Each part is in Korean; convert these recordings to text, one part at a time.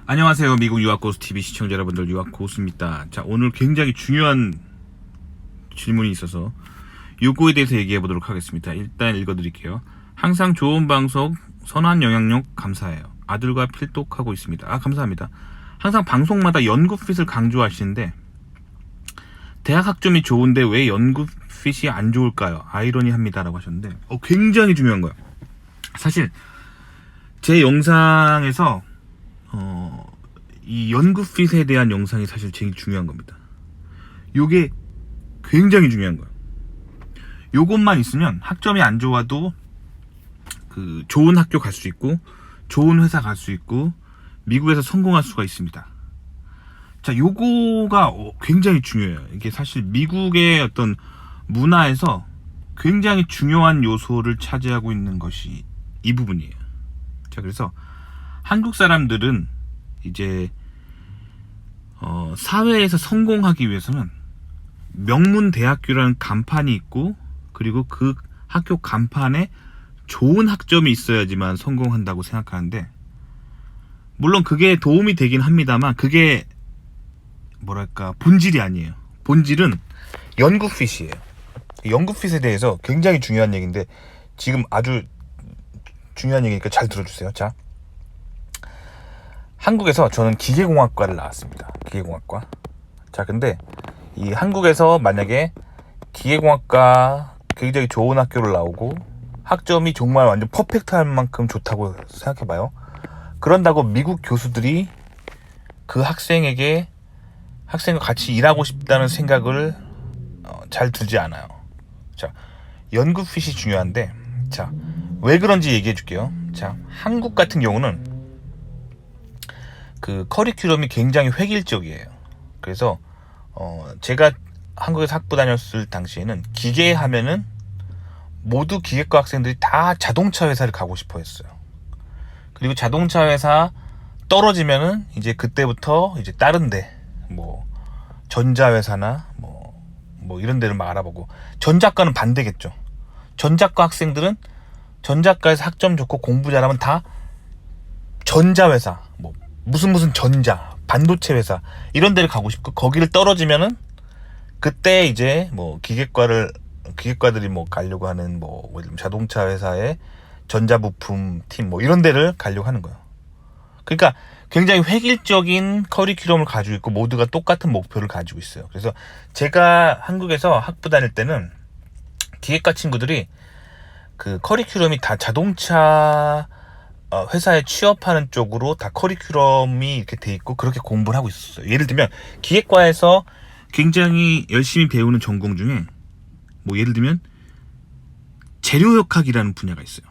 안녕하세요. 미국 유학고수TV 시청자 여러분들, 유학고수입니다. 자, 오늘 굉장히 중요한 질문이 있어서 요거에 대해서 얘기해 보도록 하겠습니다. 일단 읽어드릴게요. 항상 좋은 방송, 선한 영향력 감사해요. 아들과 필독하고 있습니다. 감사합니다. 항상 방송마다 연구핏을 강조하시는데 대학 학점이 좋은데 왜 연구핏이 안 좋을까요? 아이러니합니다 라고 하셨는데 굉장히 중요한 거예요. 사실 제 영상에서 이 연구핏에 대한 영상이 사실 제일 중요한 겁니다. 요게 굉장히 중요한 거예요. 요것만 있으면 학점이 안 좋아도 그 좋은 학교 갈 수 있고 좋은 회사 갈 수 있고 미국에서 성공할 수가 있습니다. 자, 요거가 굉장히 중요해요. 이게 사실 미국의 어떤 문화에서 굉장히 중요한 요소를 차지하고 있는 것이 이 부분이에요. 자, 그래서 한국 사람들은 이제 사회에서 성공하기 위해서는 명문 대학교라는 간판이 있고, 그리고 그 학교 간판에 좋은 학점이 있어야지만 성공한다고 생각하는데, 물론 그게 도움이 되긴 합니다만 그게 뭐랄까 본질이 아니에요. 본질은 연구핏이에요. 연구핏에 대해서 굉장히 중요한 얘기인데 지금 아주 중요한 얘기니까 잘 들어주세요. 자, 한국에서 저는 기계공학과를 나왔습니다. 기계공학과. 자, 근데 이 한국에서 만약에 기계공학과 굉장히 좋은 학교를 나오고 학점이 정말 완전 퍼펙트할 만큼 좋다고 생각해봐요. 그런다고 미국 교수들이 그 학생과 같이 일하고 싶다는 생각을 잘 들지 않아요. 자, 연구핏이 중요한데, 자, 왜 그런지 얘기해 줄게요. 자, 한국 같은 경우는 그 커리큘럼이 굉장히 획일적이에요. 그래서 제가 한국에서 학부 다녔을 당시에는 기계 하면은 모두 기계과 학생들이 다 자동차 회사를 가고 싶어 했어요. 그리고 자동차 회사 떨어지면은 이제 그때부터 이제 다른데 뭐 전자회사나 뭐 이런 데를 막 알아보고, 전자과는 반대겠죠. 전자과 학생들은 전자과에서 학점 좋고 공부 잘하면 다 전자회사, 뭐 무슨 전자, 반도체 회사 이런 데를 가고 싶고, 거기를 떨어지면은 그때 이제 뭐 기계과들이 뭐 가려고 하는 뭐 자동차 회사의 전자부품 팀 뭐 이런 데를 가려고 하는 거예요. 그러니까 굉장히 획일적인 커리큘럼을 가지고 있고 모두가 똑같은 목표를 가지고 있어요. 그래서 제가 한국에서 학부 다닐 때는 기계과 친구들이 그 커리큘럼이 다 자동차 회사에 취업하는 쪽으로 다 커리큘럼이 이렇게 돼 있고 그렇게 공부를 하고 있었어요. 예를 들면 기계과에서 굉장히 열심히 배우는 전공 중에 뭐 예를 들면 재료역학이라는 분야가 있어요.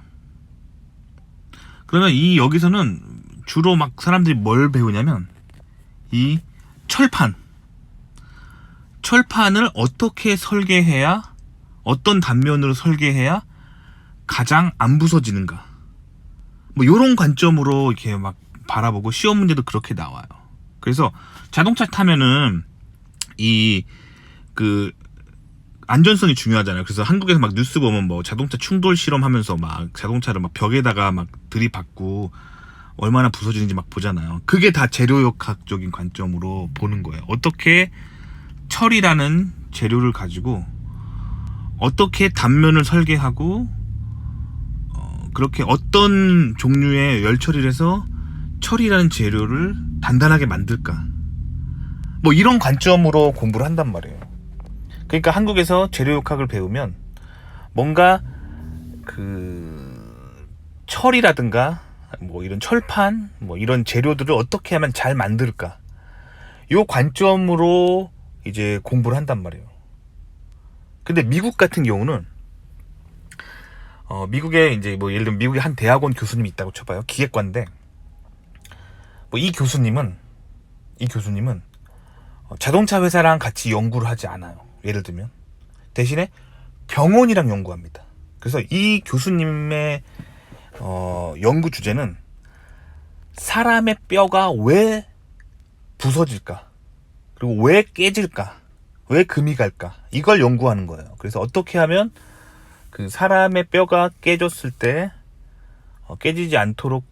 그러면 여기서는 주로 막 사람들이 뭘 배우냐면 이 철판을 어떻게 설계해야, 어떤 단면으로 설계해야 가장 안 부서지는가, 뭐 요런 관점으로 이렇게 막 바라보고 시험 문제도 그렇게 나와요. 그래서 자동차 타면은 그 안전성이 중요하잖아요. 그래서 한국에서 막 뉴스 보면 뭐 자동차 충돌 실험하면서 막 자동차를 막 벽에다가 막 들이받고 얼마나 부서지는지 막 보잖아요. 그게 다 재료역학적인 관점으로 보는 거예요. 어떻게 철이라는 재료를 가지고 어떻게 단면을 설계하고 그렇게 어떤 종류의 열처리를 해서 철이라는 재료를 단단하게 만들까, 뭐 이런 관점으로 공부를 한단 말이에요. 그러니까 한국에서 재료역학을 배우면 뭔가 그 철이라든가 뭐 이런 철판 뭐 이런 재료들을 어떻게 하면 잘 만들까, 요 관점으로 이제 공부를 한단 말이에요. 근데 미국 같은 경우는 미국에 이제 뭐 예를 들면 미국에 한 대학원 교수님이 있다고 쳐봐요. 기계과인데 뭐 이 교수님은 자동차 회사랑 같이 연구를 하지 않아요. 예를 들면 대신에 병원이랑 연구합니다. 그래서 이 교수님의 연구 주제는 사람의 뼈가 왜 부서질까, 그리고 왜 깨질까, 왜 금이 갈까, 이걸 연구하는 거예요. 그래서 어떻게 하면 그 사람의 뼈가 깨졌을 때 깨지지 않도록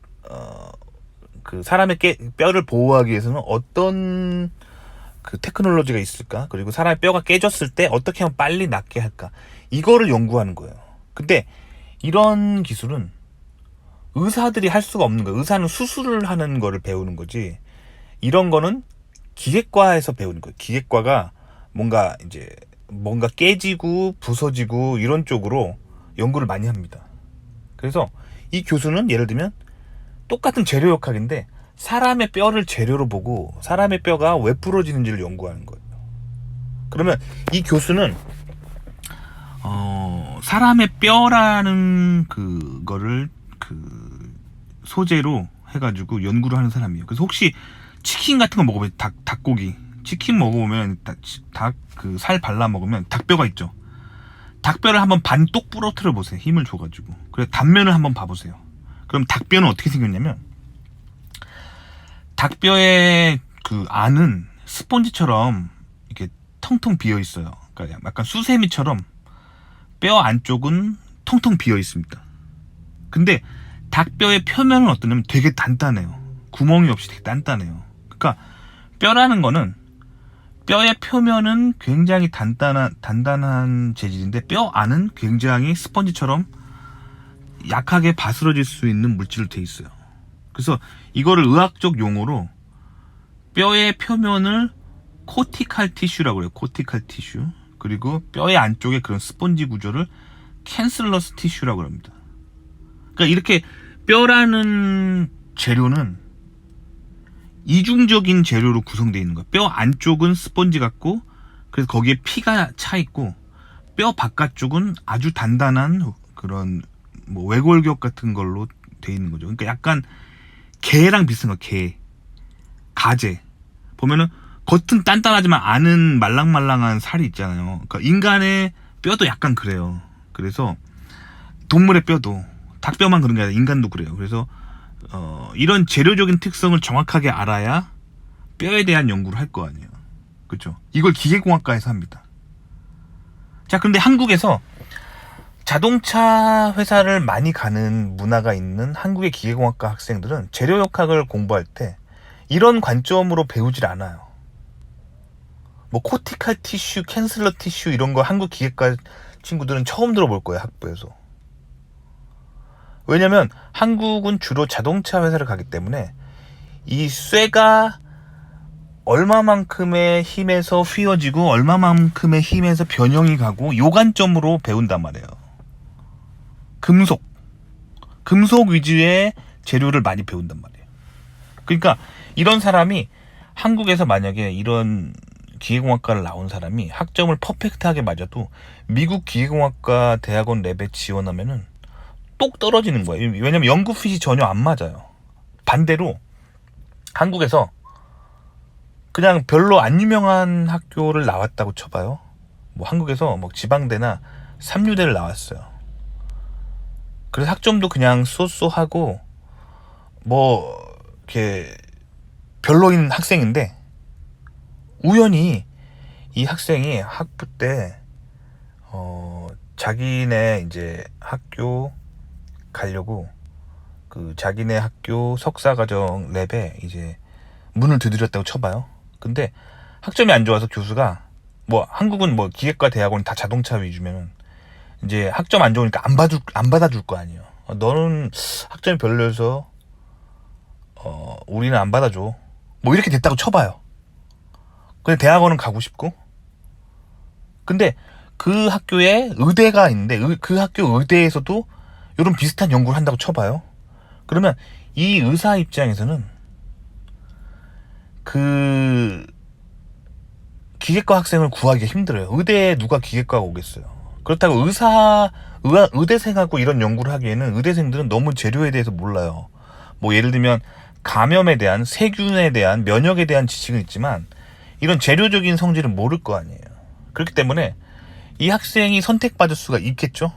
그 사람의 뼈를 보호하기 위해서는 어떤 그 테크놀로지가 있을까? 그리고 사람의 뼈가 깨졌을 때 어떻게 하면 빨리 낫게 할까? 이거를 연구하는 거예요. 근데 이런 기술은 의사들이 할 수가 없는 거예요. 의사는 수술을 하는 거를 배우는 거지. 이런 거는 기계과에서 배우는 거예요. 기계과가 뭔가 깨지고 부서지고 이런 쪽으로 연구를 많이 합니다. 그래서 이 교수는 예를 들면 똑같은 재료역학인데 사람의 뼈를 재료로 보고 사람의 뼈가 왜 부러지는지를 연구하는 거예요. 그러면 이 교수는 사람의 뼈라는 그거를 그 소재로 해가지고 연구를 하는 사람이에요. 그래서 혹시 치킨 같은 거 먹어보면 닭고기 치킨 먹어보면 닭 그 살 발라 먹으면 닭뼈가 있죠. 닭뼈를 한번 반 똑 부러뜨려 보세요. 힘을 줘가지고. 그래서 단면을 한번 봐보세요. 그럼 닭뼈는 어떻게 생겼냐면 닭뼈의 그 안은 스펀지처럼 이렇게 텅텅 비어 있어요. 그러니까 약간 수세미처럼 뼈 안쪽은 텅텅 비어 있습니다. 근데 닭뼈의 표면은 어떠냐면 되게 단단해요. 구멍이 없이 되게 단단해요. 그러니까 뼈라는 거는 뼈의 표면은 굉장히 단단한 재질인데 뼈 안은 굉장히 스펀지처럼 약하게 바스러질 수 있는 물질로 돼 있어요. 그래서 이거를 의학적 용어로 뼈의 표면을 코티칼 티슈라고 해요. 코티칼 티슈. 그리고 뼈의 안쪽에 그런 스펀지 구조를 캔슬러스 티슈라고 합니다. 그러니까 이렇게 뼈라는 재료는 이중적인 재료로 구성되어 있는 거예요. 뼈 안쪽은 스펀지 같고 그래서 거기에 피가 차 있고 뼈 바깥쪽은 아주 단단한 그런 뭐 외골격 같은 걸로 되어 있는 거죠. 그러니까 약간 게랑 비슷한 거, 게, 가재. 보면은 겉은 단단하지만 안은 말랑말랑한 살이 있잖아요. 그러니까 인간의 뼈도 약간 그래요. 그래서 동물의 뼈도 닭뼈만 그런 게 아니라 인간도 그래요. 그래서 이런 재료적인 특성을 정확하게 알아야 뼈에 대한 연구를 할 거 아니에요. 그렇죠? 이걸 기계공학과에서 합니다. 자, 그런데 한국에서 자동차 회사를 많이 가는 문화가 있는 한국의 기계공학과 학생들은 재료역학을 공부할 때 이런 관점으로 배우질 않아요. 뭐 코티칼 티슈, 캔슬러 티슈 이런 거 한국 기계과 친구들은 처음 들어볼 거예요, 학부에서. 왜냐면 한국은 주로 자동차 회사를 가기 때문에 이 쇠가 얼마만큼의 힘에서 휘어지고 얼마만큼의 힘에서 변형이 가고 요 관점으로 배운단 말이에요. 금속 위주의 재료를 많이 배운단 말이에요. 그러니까 이런 사람이 한국에서 만약에 이런 기계공학과를 나온 사람이 학점을 퍼펙트하게 맞아도 미국 기계공학과 대학원 랩에 지원하면은 똑 떨어지는 거예요. 왜냐면 연구핏이 전혀 안 맞아요. 반대로 한국에서 그냥 별로 안 유명한 학교를 나왔다고 쳐봐요. 뭐 한국에서 뭐 지방대나 삼류대를 나왔어요. 그래서 학점도 그냥 쏘쏘하고 뭐 이렇게 별로인 학생인데 우연히 이 학생이 학부 때 자기네 이제 학교 가려고 그 자기네 학교 석사과정 랩에 이제 문을 두드렸다고 쳐봐요. 근데 학점이 안 좋아서 교수가 뭐 한국은 뭐 기계과 대학원 다 자동차 위주면은 이제 학점 안 좋으니까 안 받아줄 거 아니에요. 너는 학점이 별로여서 우리는 안 받아줘. 뭐 이렇게 됐다고 쳐봐요. 근데 대학원은 가고 싶고. 근데 그 학교에 의대가 있는데 그 학교 의대에서도 이런 비슷한 연구를 한다고 쳐봐요. 그러면 이 의사 입장에서는 그 기계과 학생을 구하기가 힘들어요. 의대에 누가 기계과가 오겠어요. 그렇다고 의대생하고 이런 연구를 하기에는 의대생들은 너무 재료에 대해서 몰라요. 뭐 예를 들면 감염에 대한, 세균에 대한, 면역에 대한 지식은 있지만 이런 재료적인 성질은 모를 거 아니에요. 그렇기 때문에 이 학생이 선택받을 수가 있겠죠.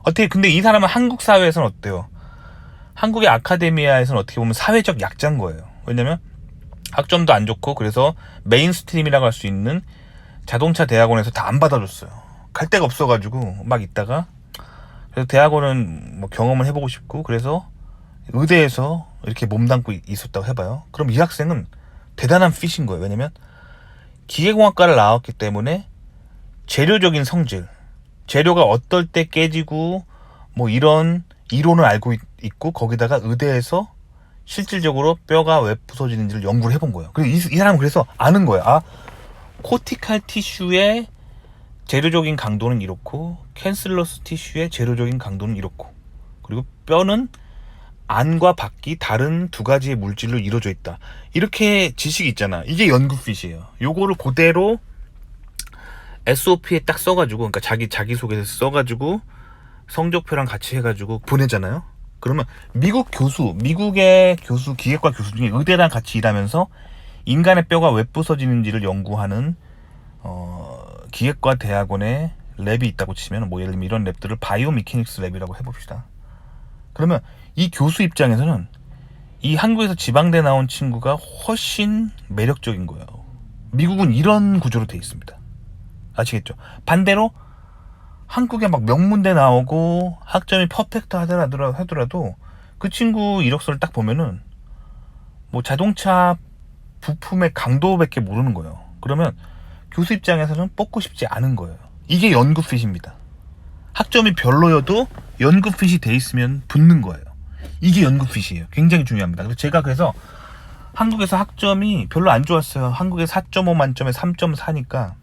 어떻게 근데 이 사람은 한국 사회에서는 어때요? 한국의 아카데미아에서는 어떻게 보면 사회적 약자인 거예요. 왜냐면 학점도 안 좋고 그래서 메인스트림이라고 할 수 있는 자동차 대학원에서 다 안 받아줬어요. 갈 데가 없어가지고 막 있다가 그래서 대학원은 뭐 경험을 해보고 싶고 그래서 의대에서 이렇게 몸담고 있었다고 해봐요. 그럼 이 학생은 대단한 핏인 거예요. 왜냐면 기계공학과를 나왔기 때문에 재료적인 성질, 재료가 어떨 때 깨지고 뭐 이런 이론을 알고 있고, 거기다가 의대에서 실질적으로 뼈가 왜 부서지는지를 연구를 해본 거예요. 그리고 이 사람은 그래서 아는 거예요. 아, 코티칼 티슈의 재료적인 강도는 이렇고, 캔슬러스 티슈의 재료적인 강도는 이렇고, 그리고 뼈는 안과 밖이 다른 두 가지의 물질로 이루어져 있다. 이렇게 지식이 있잖아. 이게 연구핏이에요. 요거를 그대로 SOP에 딱 써가지고, 그러니까 자기소개서 써가지고 성적표랑 같이 해가지고 보내잖아요. 그러면 미국의 교수, 기계과 교수 중에 의대랑 같이 일하면서 인간의 뼈가 왜 부서지는지를 연구하는 기계과 대학원에 랩이 있다고 치면, 뭐 예를 들면 이런 랩들을 바이오미케닉스 랩이라고 해봅시다. 그러면 이 교수 입장에서는 이 한국에서 지방대 나온 친구가 훨씬 매력적인 거예요. 미국은 이런 구조로 돼 있습니다. 아시겠죠? 반대로 한국에 막 명문대 나오고 학점이 퍼펙트 하더라도 그 친구 이력서를 딱 보면은 뭐 자동차 부품의 강도밖에 모르는 거예요. 그러면 교수 입장에서는 뽑고 싶지 않은 거예요. 이게 연구핏입니다. 학점이 별로여도 연구핏이 돼 있으면 붙는 거예요. 이게 연구핏이에요. 굉장히 중요합니다. 그래서 제가 한국에서 학점이 별로 안 좋았어요. 한국에 4.5 만점에 3.4니까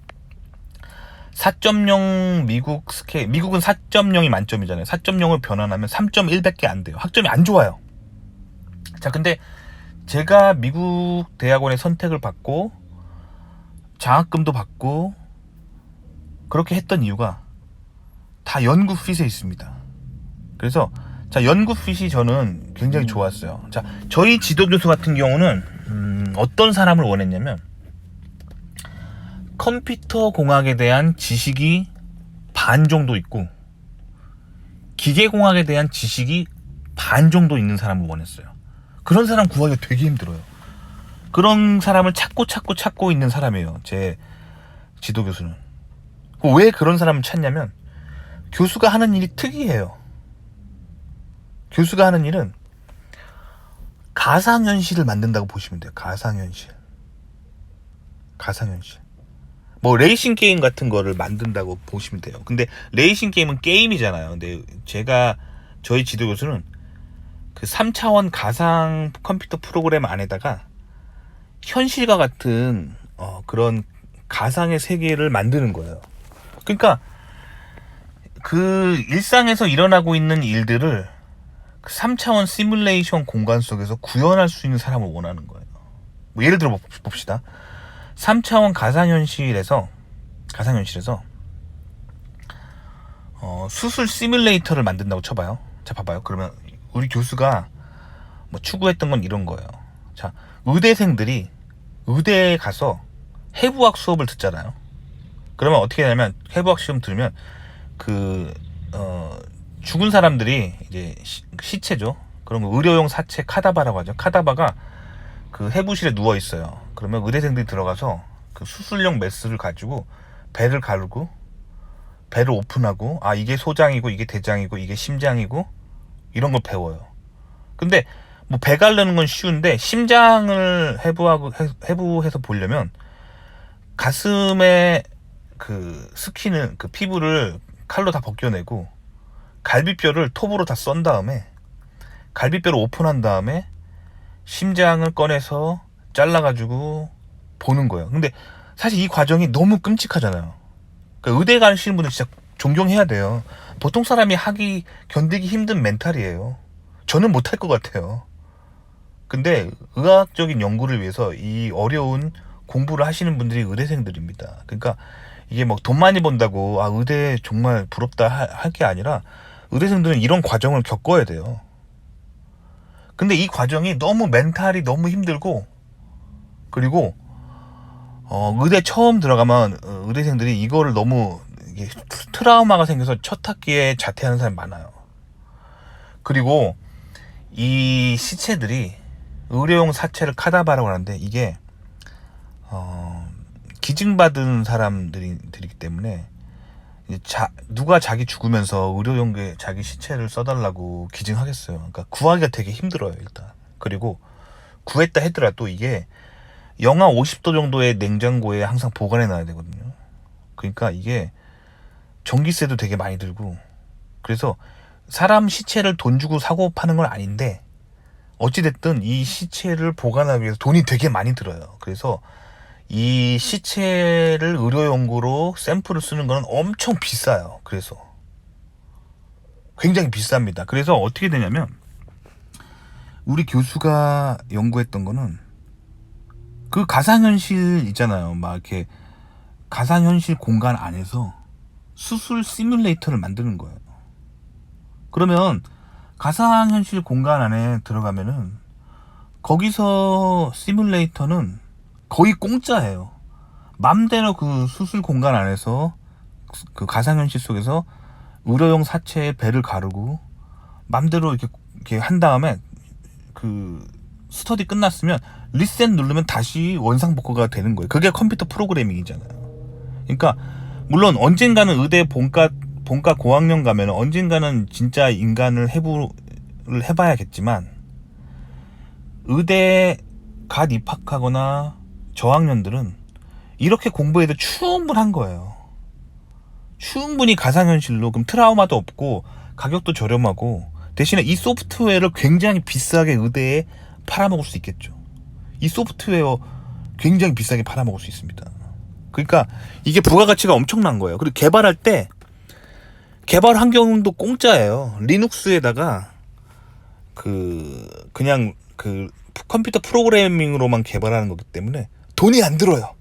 4.0 미국은 4.0이 만점이잖아요. 4.0을 변환하면 3.1밖에 안 돼요. 학점이 안 좋아요. 자, 근데 제가 미국 대학원에 선택을 받고 장학금도 받고 그렇게 했던 이유가 다 연구핏에 있습니다. 그래서 연구핏이 저는 굉장히 좋았어요. 자, 저희 지도교수 같은 경우는 어떤 사람을 원했냐면, 컴퓨터 공학에 대한 지식이 반 정도 있고 기계공학에 대한 지식이 반 정도 있는 사람을 원했어요. 그런 사람 구하기가 되게 힘들어요. 그런 사람을 찾고 있는 사람이에요, 제 지도교수는. 왜 그런 사람을 찾냐면, 교수가 하는 일이 특이해요. 교수가 하는 일은 가상현실을 만든다고 보시면 돼요. 가상현실. 뭐 레이싱 게임 같은 거를 만든다고 보시면 돼요. 근데 레이싱 게임은 게임이잖아요. 근데 저희 지도교수는 그 3차원 가상 컴퓨터 프로그램 안에다가 현실과 같은 그런 가상의 세계를 만드는 거예요. 그러니까 그 일상에서 일어나고 있는 일들을 3차원 시뮬레이션 공간 속에서 구현할 수 있는 사람을 원하는 거예요. 뭐 예를 들어 봅시다. 3차원 가상현실에서 수술 시뮬레이터를 만든다고 쳐봐요. 자, 봐봐요. 그러면 우리 교수가 뭐 추구했던 건 이런 거예요. 자, 의대생들이 의대에 가서 해부학 수업을 듣잖아요. 그러면 어떻게 되냐면, 해부학 시험 들으면 죽은 사람들이 이제 시체죠. 그런 거 의료용 사체 카다바라고 하죠. 카다바가 그 해부실에 누워 있어요. 그러면 의대생들이 들어가서 그 수술용 메스를 가지고 배를 가르고 배를 오픈하고, 아, 이게 소장이고 이게 대장이고 이게 심장이고 이런 걸 배워요. 근데 뭐 배 가르는 건 쉬운데 심장을 해부해서 보려면 가슴에 그 스킨을, 그 피부를 칼로 다 벗겨내고 갈비뼈를 톱으로 다 썬 다음에 갈비뼈를 오픈한 다음에 심장을 꺼내서 잘라가지고 보는 거예요. 근데 사실 이 과정이 너무 끔찍하잖아요. 그러니까 의대 가시는 분들 진짜 존경해야 돼요. 보통 사람이 견디기 힘든 멘탈이에요. 저는 못할 것 같아요. 근데 의학적인 연구를 위해서 이 어려운 공부를 하시는 분들이 의대생들입니다. 그러니까 이게 뭐 돈 많이 번다고 의대 정말 부럽다 할 게 아니라, 의대생들은 이런 과정을 겪어야 돼요. 근데 이 과정이 너무 멘탈이 너무 힘들고, 그리고 의대 처음 들어가면 의대생들이 이거를 너무 이게 트라우마가 생겨서 첫 학기에 자퇴하는 사람이 많아요. 그리고 이 시체들이 의료용 사체를 카다바라고 하는데, 이게 기증받은 사람들이기 때문에 누가 자기 죽으면서 의료용에 자기 시체를 써달라고 기증하겠어요. 그러니까 구하기가 되게 힘들어요, 일단. 그리고 구했다 했더라도 이게 영하 50도 정도의 냉장고에 항상 보관해 놔야 되거든요. 그러니까 이게 전기세도 되게 많이 들고, 그래서 사람 시체를 돈 주고 사고 파는 건 아닌데 어찌됐든 이 시체를 보관하기 위해서 돈이 되게 많이 들어요. 그래서 이 시체를 의료용구로 샘플을 쓰는 건 엄청 비싸요. 그래서 굉장히 비쌉니다. 그래서 어떻게 되냐면, 우리 교수가 연구했던 거는 그 가상현실 있잖아요. 막 이렇게 가상현실 공간 안에서 수술 시뮬레이터를 만드는 거예요. 그러면 가상현실 공간 안에 들어가면은 거기서 시뮬레이터는 거의 공짜예요. 맘대로 그 수술 공간 안에서 그 가상현실 속에서 의료용 사체에 배를 가르고 맘대로 이렇게 한 다음에 그 스터디 끝났으면 리셋 누르면 다시 원상복구가 되는 거예요. 그게 컴퓨터 프로그래밍이잖아요. 그러니까 물론 언젠가는 의대 본과 고학년 가면 언젠가는 진짜 인간을 해봐야겠지만, 의대 갓 입학하거나 저학년들은 이렇게 공부해도 충분한 거예요. 충분히 가상현실로, 그럼 트라우마도 없고 가격도 저렴하고, 대신에 이 소프트웨어를 굉장히 비싸게 의대에 팔아먹을 수 있겠죠. 이 소프트웨어 굉장히 비싸게 팔아먹을 수 있습니다. 그러니까 이게 부가가치가 엄청난 거예요. 그리고 개발할 때 개발 환경도 공짜예요. 리눅스에다가 그냥 컴퓨터 프로그래밍으로만 개발하는 거기 때문에 돈이 안 들어요.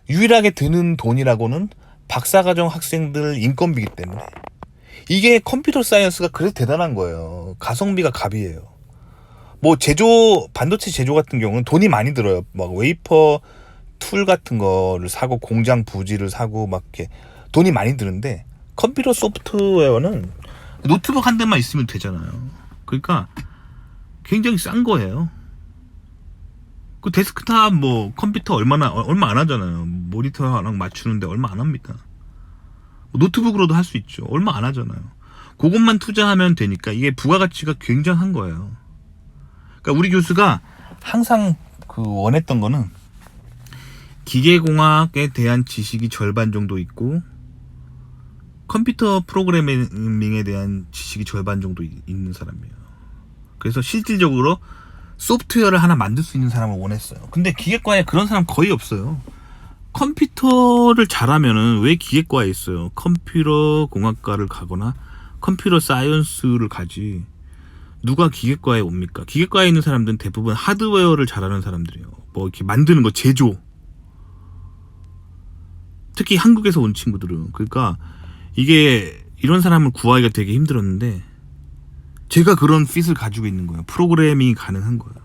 유일하게 드는 돈이라고는 박사과정 학생들 인건비이기 때문에. 이게 컴퓨터 사이언스가 그래서 대단한 거예요. 가성비가 갑이에요. 뭐 반도체 제조 같은 경우는 돈이 많이 들어요. 막 웨이퍼 툴 같은 거를 사고 공장 부지를 사고 막 이렇게 돈이 많이 드는데, 컴퓨터 소프트웨어는 노트북 한 대만 있으면 되잖아요. 그러니까 굉장히 싼 거예요. 그 데스크탑 뭐 컴퓨터 얼마 안 하잖아요. 모니터랑 맞추는데 얼마 안 합니다. 노트북으로도 할 수 있죠. 얼마 안 하잖아요. 그것만 투자하면 되니까 이게 부가가치가 굉장한 거예요. 그러니까 우리 교수가 항상 원했던 거는 기계공학에 대한 지식이 절반 정도 있고 컴퓨터 프로그래밍에 대한 지식이 절반 정도 있는 사람이에요. 그래서 실질적으로 소프트웨어를 하나 만들 수 있는 사람을 원했어요. 근데 기계과에 그런 사람 거의 없어요. 컴퓨터를 잘하면은 왜 기계과에 있어요? 컴퓨터 공학과를 가거나 컴퓨터 사이언스를 가지. 누가 기계과에 옵니까? 기계과에 있는 사람들은 대부분 하드웨어를 잘하는 사람들이에요. 뭐 이렇게 만드는 거, 제조. 특히 한국에서 온 친구들은. 그러니까 이게 이런 사람을 구하기가 되게 힘들었는데 제가 그런 핏을 가지고 있는 거예요. 프로그래밍이 가능한 거예요.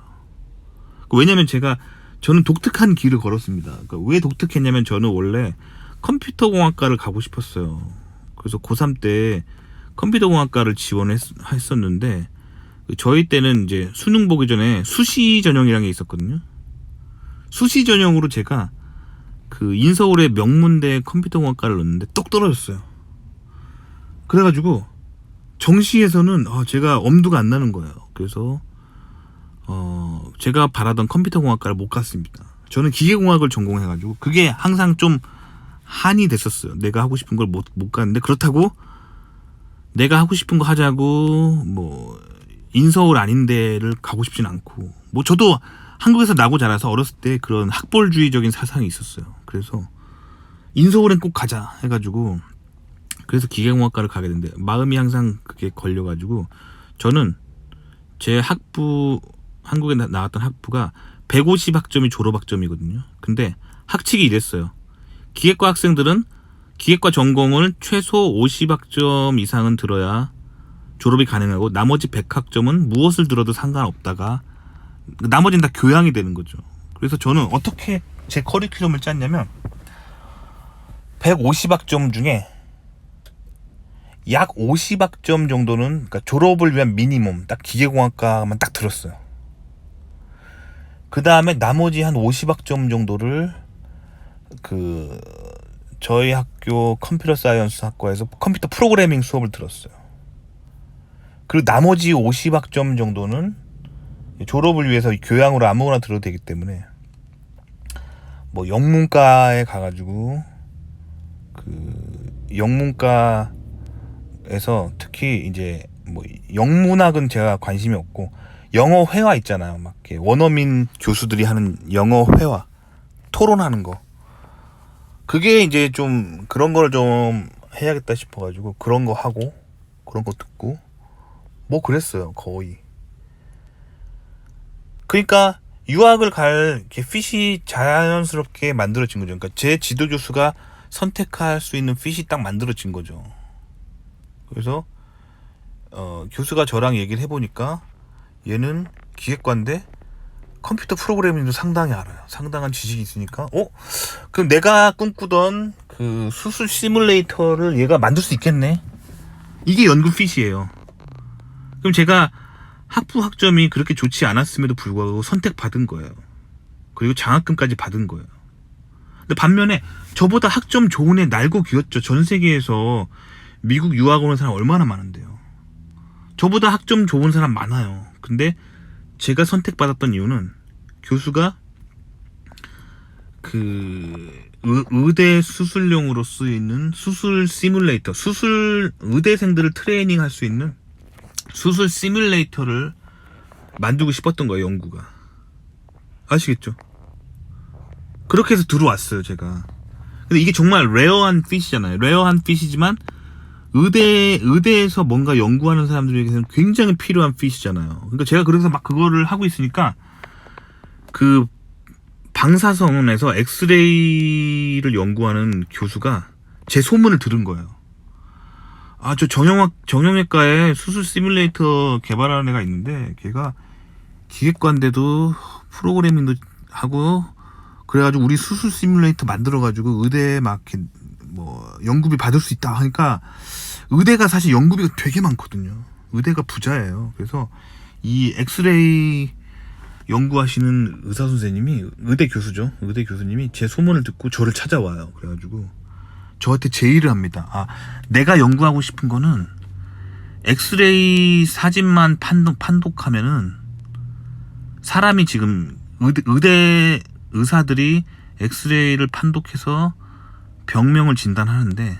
왜냐면 저는 독특한 길을 걸었습니다. 그러니까 왜 독특했냐면, 저는 원래 컴퓨터공학과를 가고 싶었어요. 그래서 고3 때 컴퓨터공학과를 지원했었는데, 저희 때는 이제 수능 보기 전에 수시 전형이라는 게 있었거든요. 수시 전형으로 제가 인서울의 명문대 컴퓨터공학과를 넣었는데 똑 떨어졌어요. 그래가지고 정시에서는 제가 엄두가 안 나는 거예요. 그래서 제가 바라던 컴퓨터공학과를 못 갔습니다. 저는 기계공학을 전공해가지고 그게 항상 좀 한이 됐었어요. 내가 하고 싶은 걸 못 갔는데, 그렇다고 내가 하고 싶은 거 하자고 뭐 인서울 아닌 데를 가고 싶진 않고, 뭐 저도 한국에서 나고 자라서 어렸을 때 그런 학벌주의적인 사상이 있었어요. 그래서 인서울엔 꼭 가자 해가지고, 그래서 기계공학과를 가게 됐는데 마음이 항상 그게 걸려가지고, 저는 제 한국에 나왔던 학부가 150학점이 졸업학점이거든요. 근데 학칙이 이랬어요. 기계과 학생들은 기계과 전공을 최소 50학점 이상은 들어야 졸업이 가능하고, 나머지 100학점은 무엇을 들어도 상관없다가 나머지는 다 교양이 되는 거죠. 그래서 저는 어떻게 제 커리큘럼을 짰냐면, 150학점 중에 약 50학점 정도는, 그러니까 졸업을 위한 미니멈 딱 기계공학과만 딱 들었어요. 그 다음에 나머지 한 50학점 정도를 저희 학교 컴퓨터 사이언스 학과에서 컴퓨터 프로그래밍 수업을 들었어요. 그리고 나머지 50학점 정도는 졸업을 위해서 교양으로 아무거나 들어도 되기 때문에 뭐 영문과에 가가지고 그 영문과에서 특히 이제 뭐 영문학은 제가 관심이 없고 영어 회화 있잖아요. 막 이렇게 원어민 교수들이 하는 영어 회화 토론하는 거 그게 이제 좀 그런 걸 좀 해야겠다 싶어가지고 그런 거 하고 그런 거 듣고 뭐 그랬어요. 거의. 그러니까 유학을 갈 이렇게 핏이 자연스럽게 만들어진 거죠. 그러니까 제 지도 교수가 선택할 수 있는 핏이 딱 만들어진 거죠. 그래서 교수가 저랑 얘기를 해보니까 얘는 기획관인데 컴퓨터 프로그래밍도 상당히 알아요. 상당한 지식이 있으니까 그럼 내가 꿈꾸던 그 수술 시뮬레이터를 얘가 만들 수 있겠네. 이게 연구 핏이에요. 그럼 제가 학부 학점이 그렇게 좋지 않았음에도 불구하고 선택받은 거예요. 그리고 장학금까지 받은 거예요. 근데 반면에 저보다 학점 좋은 애 날고 기었죠. 전 세계에서 미국 유학 오는 사람 얼마나 많은데요. 저보다 학점 좋은 사람 많아요. 근데 제가 선택받았던 이유는 교수가 그 의대 수술용으로 쓰이는 수술 시뮬레이터, 의대생들을 트레이닝 할 수 있는 수술 시뮬레이터를 만들고 싶었던 거예요. 연구가. 아시겠죠? 그렇게 해서 들어왔어요. 제가. 근데 이게 정말 레어한 핏이잖아요. 레어한 핏이지만 의대에서 뭔가 연구하는 사람들에게는 굉장히 필요한 핏이잖아요. 그러니까 제가 그래서 막 그거를 하고 있으니까 그 방사선에서 엑스레이를 연구하는 교수가 제 소문을 들은 거예요. 저 정형외과에 수술 시뮬레이터 개발하는 애가 있는데 걔가 기획관인데도 프로그래밍도 하고 그래가지고 우리 수술 시뮬레이터 만들어가지고 의대에 막 뭐 연구비 받을 수 있다 하니까 의대가 사실 연구비가 되게 많거든요. 의대가 부자예요. 그래서 이 엑스레이 연구하시는 의사 선생님이 의대 교수죠. 의대 교수님이 제 소문을 듣고 저를 찾아와요. 그래가지고 저한테 제의를 합니다. 내가 연구하고 싶은 거는 엑스레이 사진만 판독하면은 사람이 지금 의대 의사들이 엑스레이를 판독해서 병명을 진단하는데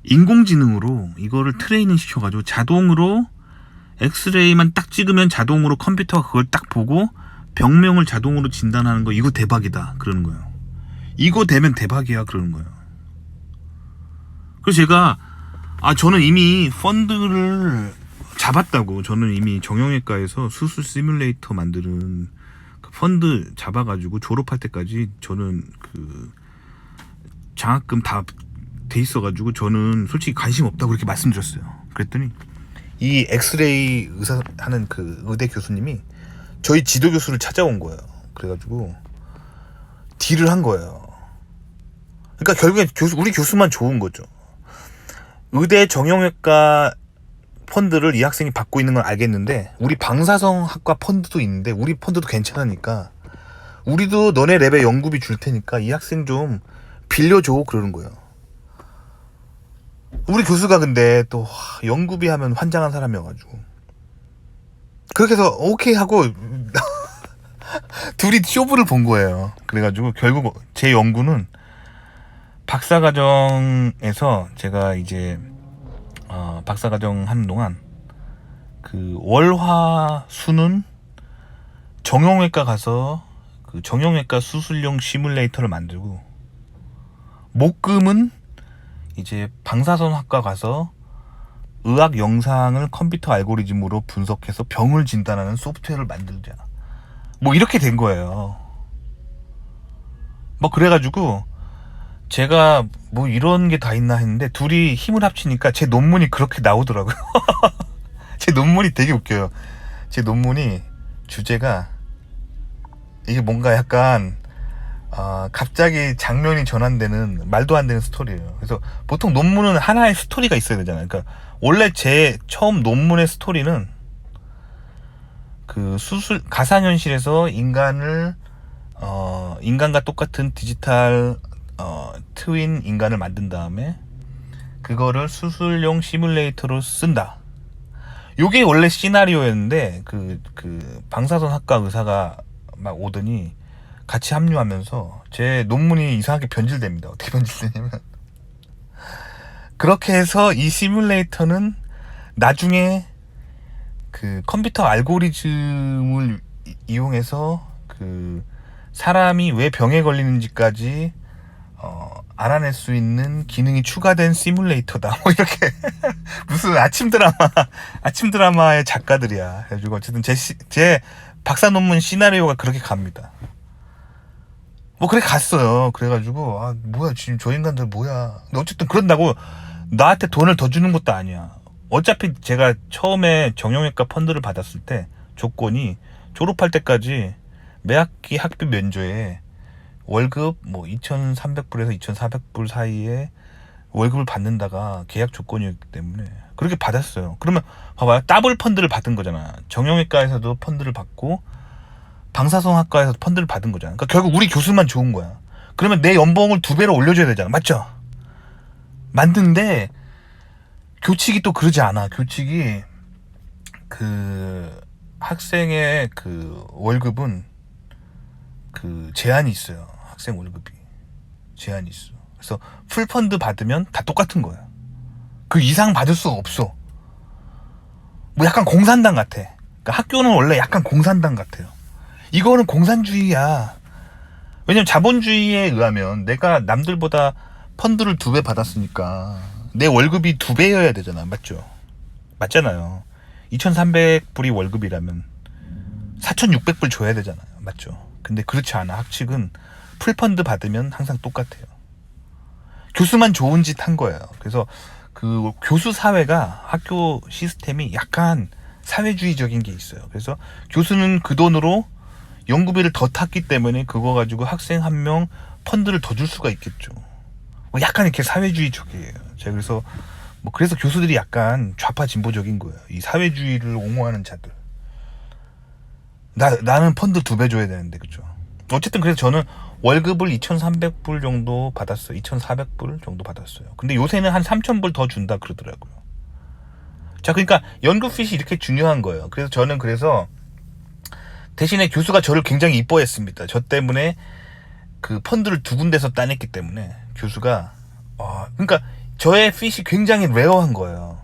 인공지능으로 이거를 트레이닝 시켜가지고 자동으로 엑스레이만 딱 찍으면 자동으로 컴퓨터가 그걸 딱 보고 병명을 자동으로 진단하는 거 이거 대박이다 그러는 거예요. 이거 되면 대박이야 그러는 거예요. 그래서 제가 저는 이미 펀드를 잡았다고. 저는 이미 정형외과에서 수술 시뮬레이터 만드는 그 펀드 잡아가지고 졸업할 때까지 저는 그 장학금 다 돼 있어가지고 저는 솔직히 관심 없다고 그렇게 말씀드렸어요. 그랬더니 이 엑스레이 의사 하는 그 의대 교수님이 저희 지도 교수를 찾아온 거예요. 그래가지고 딜을 한 거예요. 그러니까 결국엔 우리 교수만 좋은 거죠. 의대 정형외과 펀드를 이 학생이 받고 있는 건 알겠는데 우리 방사성학과 펀드도 있는데 우리 펀드도 괜찮으니까 우리도 너네 랩에 연구비 줄 테니까 이 학생 좀 빌려줘 그러는 거예요. 우리 교수가 근데 또 연구비 하면 환장한 사람이어가지고 그렇게 해서 오케이 하고 둘이 쇼부를 본 거예요. 그래가지고 결국 제 연구는 박사과정에서 제가 이제 박사과정 하는 동안 그 월화수는 정형외과 가서 그 정형외과 수술용 시뮬레이터를 만들고 목금은 이제 방사선학과 가서 의학 영상을 컴퓨터 알고리즘으로 분석해서 병을 진단하는 소프트웨어를 만들자. 뭐 이렇게 된 거예요. 뭐 그래가지고 제가 뭐 이런 게 다 있나 했는데 둘이 힘을 합치니까 제 논문이 그렇게 나오더라고요. 제 논문이 되게 웃겨요. 제 논문이 주제가 이게 뭔가 약간 갑자기 장면이 전환되는 말도 안 되는 스토리예요. 그래서 보통 논문은 하나의 스토리가 있어야 되잖아요. 그러니까 원래 제 처음 논문의 스토리는 그 가상현실에서 인간과 똑같은 디지털 트윈 인간을 만든 다음에 그거를 수술용 시뮬레이터로 쓴다. 요게 원래 시나리오였는데 그 방사선 학과 의사가 막 오더니 같이 합류하면서 제 논문이 이상하게 변질됩니다. 어떻게 변질되냐면 그렇게 해서 이 시뮬레이터는 나중에 그 컴퓨터 알고리즘을 이용해서 그 사람이 왜 병에 걸리는지까지 알아낼 수 있는 기능이 추가된 시뮬레이터다. 뭐 이렇게 무슨 아침 드라마의 작가들이야. 그래가지고 어쨌든 제 박사 논문 시나리오가 그렇게 갑니다. 뭐 그렇게 갔어요. 그래가지고 아 뭐야 지금 저 인간들 뭐야. 근데 어쨌든 그런다고 나한테 돈을 더 주는 것도 아니야. 어차피 제가 처음에 정형외과 펀드를 받았을 때 조건이 졸업할 때까지 매학기 학비 면제에 월급 뭐 2,300불에서 2,400불 사이에 월급을 받는다가 계약 조건이었기 때문에 그렇게 받았어요. 그러면 봐봐요. 더블 펀드를 받은 거잖아. 정형외과에서도 펀드를 받고 방사선학과에서도 펀드를 받은 거잖아. 그러니까 결국 우리 교수만 좋은 거야. 그러면 내 연봉을 2배로 올려줘야 되잖아. 맞죠? 맞는데 교칙이 또 그러지 않아. 교칙이 그 학생의 그 월급은 그 제한이 있어요. 학생 월급이 제한이 있어. 그래서 풀펀드 받으면 다 똑같은 거야. 그 이상 받을 수가 없어. 뭐 약간 공산당 같아. 그러니까 학교는 원래 약간 공산당 같아요. 이거는 공산주의야. 왜냐면 자본주의에 의하면 내가 남들보다 펀드를 2배 받았으니까 내 월급이 2배여야 되잖아. 맞죠? 맞잖아요. 2,300불이 월급이라면 4,600불 줘야 되잖아요. 맞죠? 근데 그렇지 않아. 학칙은 풀펀드 받으면 항상 똑같아요. 교수만 좋은 짓 한 거예요. 그래서 그 교수 사회가 학교 시스템이 약간 사회주의적인 게 있어요. 그래서 교수는 그 돈으로 연구비를 더 탔기 때문에 그거 가지고 학생 한 명 펀드를 더 줄 수가 있겠죠. 약간 이렇게 사회주의적이에요. 제가 그래서 교수들이 약간 좌파 진보적인 거예요. 이 사회주의를 옹호하는 자들. 나는 펀드 2배 줘야 되는데, 그죠? 어쨌든 그래서 저는 월급을 2,300불 정도 받았어요. 2,400불 정도 받았어요. 근데 요새는 한 3,000불 더 준다 그러더라고요. 자, 그러니까 연구핏이 이렇게 중요한 거예요. 그래서 저는 대신에 교수가 저를 굉장히 이뻐했습니다. 저 때문에 그 펀드를 2군데서 따냈기 때문에 교수가 그러니까 저의 핏이 굉장히 레어한 거예요.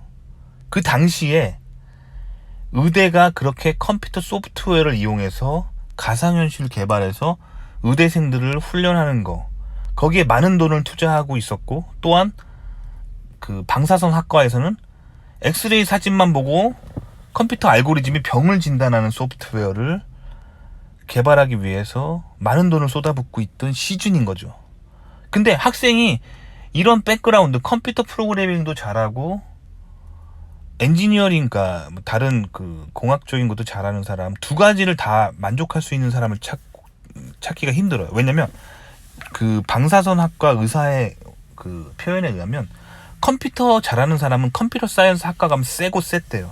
그 당시에 의대가 그렇게 컴퓨터 소프트웨어를 이용해서 가상현실 개발해서 의대생들을 훈련하는 거, 거기에 많은 돈을 투자하고 있었고, 또한 그 방사선 학과에서는 엑스레이 사진만 보고 컴퓨터 알고리즘이 병을 진단하는 소프트웨어를 개발하기 위해서 많은 돈을 쏟아붓고 있던 시즌인 거죠. 근데 학생이 이런 백그라운드, 컴퓨터 프로그래밍도 잘하고 엔지니어링과 다른 그 공학적인 것도 잘하는 사람, 2가지를 다 만족할 수 있는 사람을 찾기가 힘들어요. 왜냐면 그 방사선학과 의사의 그 표현에 의하면 컴퓨터 잘하는 사람은 컴퓨터 사이언스 학과 가면 세고 셌대요.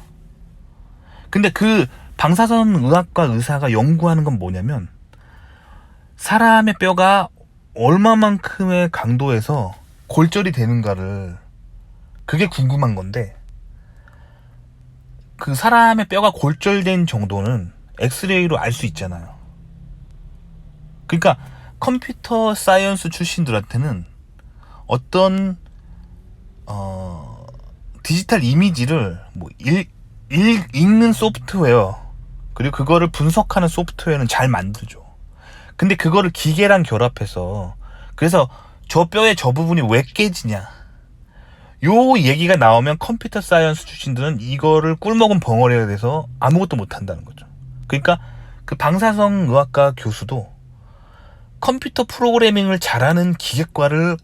근데 그 방사선 의학과 의사가 연구하는 건 뭐냐면 사람의 뼈가 얼마만큼의 강도에서 골절이 되는가를, 그게 궁금한 건데, 그 사람의 뼈가 골절된 정도는 엑스레이로 알 수 있잖아요. 그러니까 컴퓨터 사이언스 출신들한테는 어떤 디지털 이미지를 뭐 읽는 소프트웨어, 그리고 그거를 분석하는 소프트웨어는 잘 만들죠. 근데 그거를 기계랑 결합해서, 그래서 저 뼈의 저 부분이 왜 깨지냐, 요 얘기가 나오면 컴퓨터 사이언스 출신들은 이거를 꿀먹은 벙어리가 돼서 아무것도 못한다는 거죠. 그러니까 그 방사선 의학과 교수도 컴퓨터 프로그래밍을 잘하는 기계과를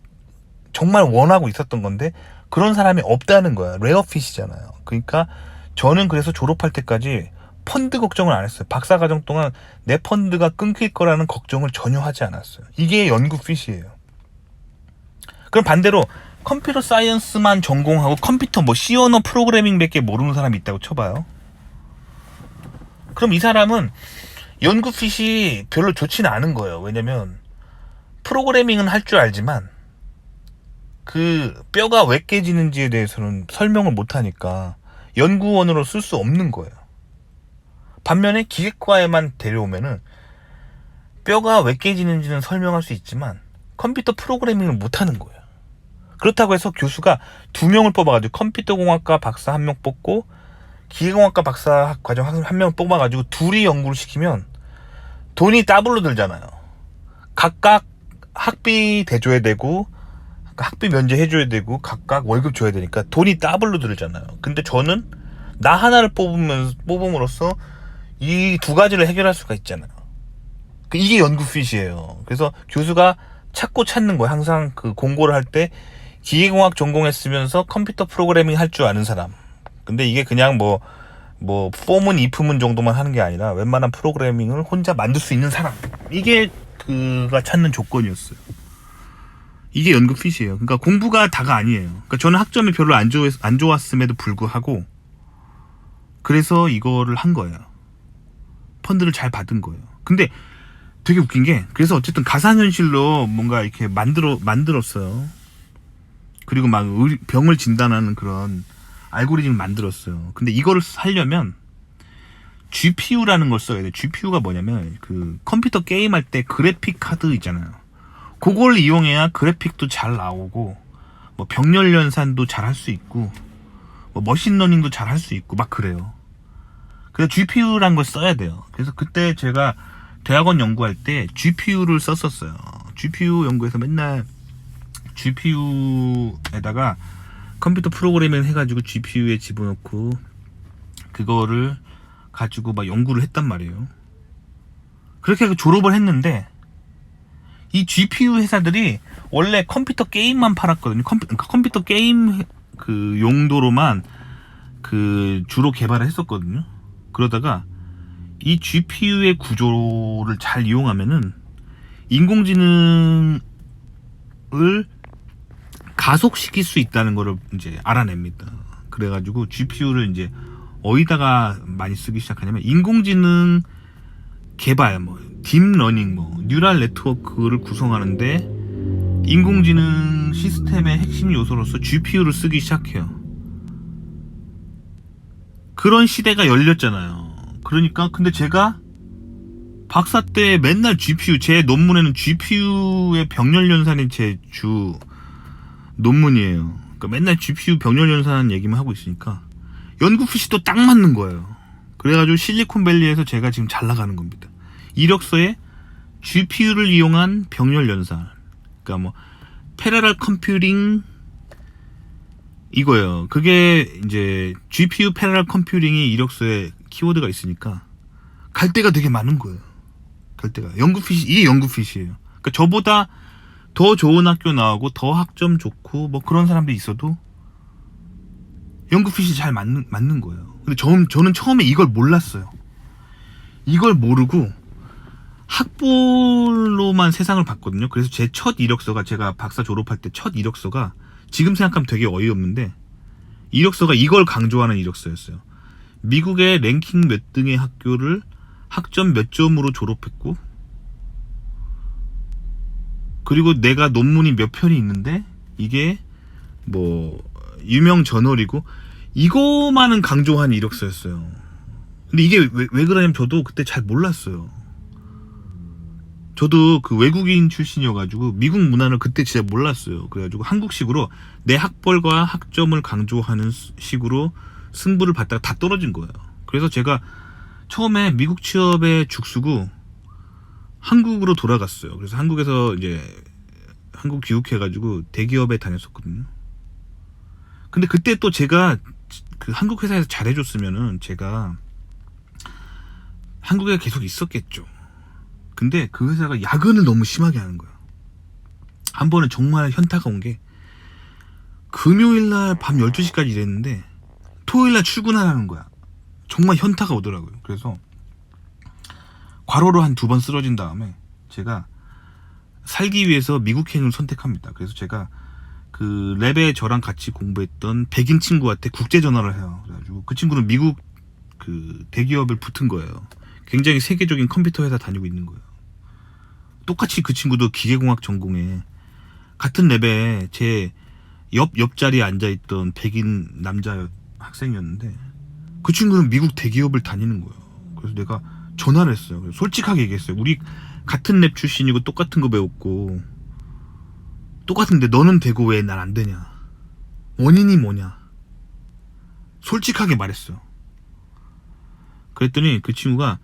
정말 원하고 있었던 건데 그런 사람이 없다는 거야. 레어핏이잖아요. 그러니까 저는 그래서 졸업할 때까지 펀드 걱정을 안 했어요. 박사과정 동안 내 펀드가 끊길 거라는 걱정을 전혀 하지 않았어요. 이게 연구핏이에요. 그럼 반대로 컴퓨터 사이언스만 전공하고 컴퓨터 뭐 C 언어 프로그래밍밖에 모르는 사람이 있다고 쳐봐요. 그럼 이 사람은 연구핏이 별로 좋지는 않은 거예요. 왜냐면 프로그래밍은 할 줄 알지만 그 뼈가 왜 깨지는지에 대해서는 설명을 못하니까 연구원으로 쓸 수 없는 거예요. 반면에 기계과에만 데려오면은 뼈가 왜 깨지는지는 설명할 수 있지만 컴퓨터 프로그래밍을 못하는 거예요. 그렇다고 해서 교수가 2명을 뽑아가지고 컴퓨터공학과 박사 1명 뽑고 기계공학과 박사 과정 1명 뽑아가지고 둘이 연구를 시키면 돈이 더블로 들잖아요. 각각 학비 대줘야 되고 학비 면제해줘야 되고 각각 월급 줘야 되니까 돈이 더블로 들잖아요. 근데 저는 나 하나를 뽑음으로써 이 두 가지를 해결할 수가 있잖아요. 이게 연구핏이에요. 그래서 교수가 찾고 찾는 거예요. 항상 그 공고를 할 때 기계공학 전공했으면서 컴퓨터 프로그래밍 할 줄 아는 사람. 근데 이게 그냥 뭐 폼은 if문 정도만 하는 게 아니라 웬만한 프로그래밍을 혼자 만들 수 있는 사람. 이게 그가 찾는 조건이었어요. 이게 연구핏이에요. 그러니까 공부가 다가 아니에요. 그러니까 저는 학점이 별로 안 좋았음에도 불구하고 그래서 이거를 한 거예요. 펀드를 잘 받은 거예요. 근데 되게 웃긴 게 그래서 어쨌든 가상현실로 뭔가 이렇게 만들었어요. 그리고 막 병을 진단하는 그런 알고리즘을 만들었어요. 근데 이거를 하려면 GPU라는 걸 써야 돼. GPU가 뭐냐면 그 컴퓨터 게임할 때 그래픽 카드 있잖아요. 그걸 이용해야 그래픽도 잘 나오고 뭐 병렬 연산도 잘 할 수 있고 뭐 머신러닝도 잘 할 수 있고 막 그래요. 그래서 GPU라는 걸 써야 돼요. 그래서 그때 제가 대학원 연구할 때 GPU를 썼었어요. GPU 연구에서 맨날 GPU에다가 컴퓨터 프로그래밍 해가지고 GPU에 집어넣고 그거를 가지고 막 연구를 했단 말이에요. 그렇게 해서 졸업을 했는데 이 GPU 회사들이 원래 컴퓨터 게임만 팔았거든요. 컴퓨터 게임 그 용도로만 그 주로 개발을 했었거든요. 그러다가 이 GPU의 구조를 잘 이용하면은 인공지능을 가속시킬 수 있다는 거를 이제 알아냅니다. 그래가지고 GPU를 이제 어디다가 많이 쓰기 시작하냐면 인공지능 개발, 뭐 딥러닝, 뭐 뉴럴 네트워크를 구성하는데 인공지능 시스템의 핵심 요소로서 GPU를 쓰기 시작해요. 그런 시대가 열렸잖아요. 그러니까 근데 제가 박사 때 맨날 GPU, 제 논문에는 GPU의 병렬 연산이 제 주 논문이에요. 그러니까 맨날 GPU 병렬 연산 얘기만 하고 있으니까 연구핏이 또 딱 맞는 거예요. 그래가지고 실리콘밸리에서 제가 지금 잘 나가는 겁니다. 이력서에 GPU를 이용한 병렬 연산, 그러니까 뭐 패러럴 컴퓨팅 이거예요. 그게 이제 GPU 패러럴 컴퓨팅이 이력서에 키워드가 있으니까 갈 데가 되게 많은 거예요. 갈 데가 이게 연구핏이에요. 그러니까 저보다 더 좋은 학교 나오고 더 학점 좋고 뭐 그런 사람들이 있어도 연구핏이 잘 맞는 거예요. 근데 저는 처음에 이걸 몰랐어요. 이걸 모르고 학벌로만 세상을 봤거든요. 그래서 제 첫 이력서가, 제가 박사 졸업할 때 첫 이력서가 지금 생각하면 되게 어이없는데 이력서가 이걸 강조하는 이력서였어요. 미국의 랭킹 몇 등의 학교를 학점 몇 점으로 졸업했고, 그리고 내가 논문이 몇 편이 있는데 이게 뭐 유명 저널이고, 이거만은 강조한 이력서였어요. 근데 이게 왜 그러냐면 저도 그때 잘 몰랐어요. 저도 그 외국인 출신이어가지고 미국 문화를 그때 진짜 몰랐어요. 그래가지고 한국식으로 내 학벌과 학점을 강조하는 식으로 승부를 받다가 다 떨어진 거예요. 그래서 제가 처음에 미국 취업에 죽쓰고 한국으로 돌아갔어요. 그래서 한국에서 이제 한국 귀국해가지고 대기업에 다녔었거든요. 근데 그때 또 제가 그 한국 회사에서 잘해줬으면은 제가 한국에 계속 있었겠죠. 근데 그 회사가 야근을 너무 심하게 하는 거야. 한 번은 정말 현타가 온 게, 금요일날 밤 12시까지 일했는데 토요일날 출근하라는 거야. 정말 현타가 오더라고요. 그래서 과로로 한 2번 쓰러진 다음에 제가 살기 위해서 미국행을 선택합니다. 그래서 제가 그 랩에 저랑 같이 공부했던 백인 친구한테 국제 전화를 해요. 그래가지고 그 친구는 미국 그 대기업을 붙은 거예요. 굉장히 세계적인 컴퓨터 회사 다니고 있는 거예요. 똑같이 그 친구도 기계공학 전공에 같은 랩에 제 옆자리에 앉아있던 백인 남자 학생이었는데 그 친구는 미국 대기업을 다니는 거예요. 그래서 내가 전화를 했어요. 솔직하게 얘기했어요. 우리 같은 랩 출신이고 똑같은 거 배웠고 똑같은데 너는 되고 왜 난 안 되냐, 원인이 뭐냐, 솔직하게 말했어요. 그랬더니 그 친구가